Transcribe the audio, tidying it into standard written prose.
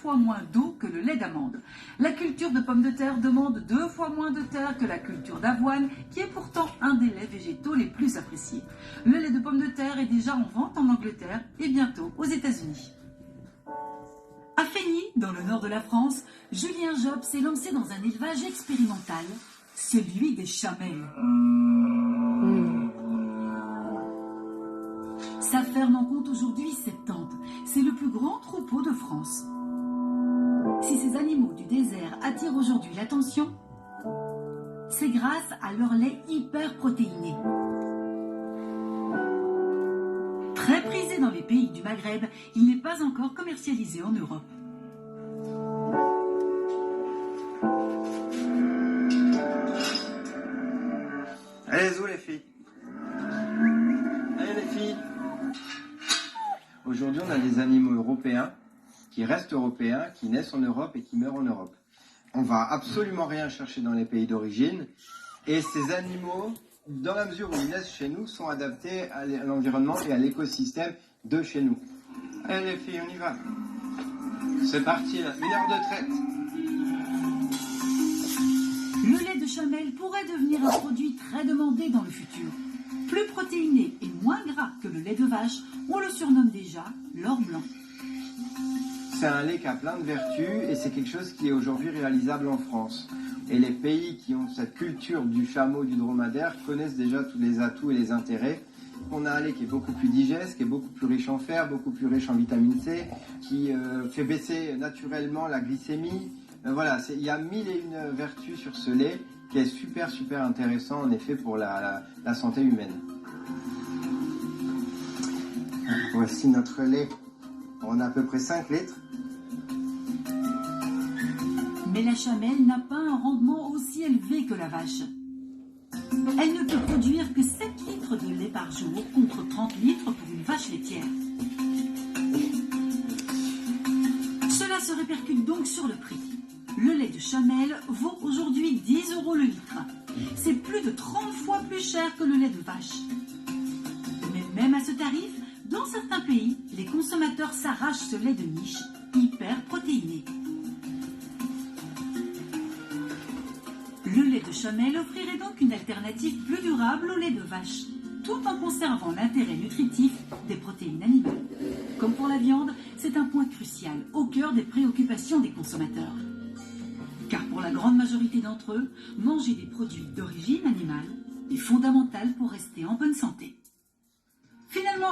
fois moins d'eau que le lait d'amande. La culture de pommes de terre demande 2 fois moins de terre que la culture d'avoine, qui est pourtant un des laits végétaux les plus appréciés. Le lait de pommes de terre est déjà en vente en Angleterre et bientôt aux États-Unis. À Feigny, dans le nord de la France, Julien Job s'est lancé dans un élevage expérimental, celui des chamelles. Sa ferme en compte aujourd'hui 70. C'est le plus grand troupeau de France. Si ces animaux du désert attirent aujourd'hui l'attention, c'est grâce à leur lait hyper protéiné. Très prisé dans les pays du Maghreb, il n'est pas encore commercialisé en Europe. Allez, les filles. Allez, les filles. Aujourd'hui, on a des animaux européens qui restent européens, qui naissent en Europe et qui meurent en Europe. On va absolument rien chercher dans les pays d'origine. Et ces animaux, dans la mesure où ils naissent chez nous, sont adaptés à l'environnement et à l'écosystème de chez nous. Allez, les filles, on y va. C'est parti, là. 1 heure de traite. Le lait de chamelle pourrait devenir un produit très demandé dans le futur. Plus protéiné et moins gras que le lait de vache, on le surnomme déjà l'or blanc. C'est un lait qui a plein de vertus et c'est quelque chose qui est aujourd'hui réalisable en France. Et les pays qui ont cette culture du chameau, du dromadaire, connaissent déjà tous les atouts et les intérêts. On a un lait qui est beaucoup plus digeste, qui est beaucoup plus riche en fer, beaucoup plus riche en vitamine C, qui fait baisser naturellement la glycémie. Voilà, il y a 1001 vertus sur ce lait qui est super intéressant en effet pour la santé humaine. Voici notre lait. On a à peu près 5 litres. Mais la chamelle n'a pas un rendement aussi élevé que la vache. Elle ne peut produire que 7 litres de lait par jour contre 30 litres pour une vache laitière. Cela se répercute donc sur le prix. Le lait de chamelle vaut aujourd'hui 10 € le litre. C'est plus de 30 fois plus cher que le lait de vache. Mais même à ce tarif, dans certains pays, les consommateurs s'arrachent ce lait de niche, hyper protéiné. Le lait de chamelle offrirait donc une alternative plus durable au lait de vache, tout en conservant l'intérêt nutritif des protéines animales. Comme pour la viande, c'est un point crucial, au cœur des préoccupations des consommateurs. Car pour la grande majorité d'entre eux, manger des produits d'origine animale est fondamental pour rester en bonne santé. Finalement,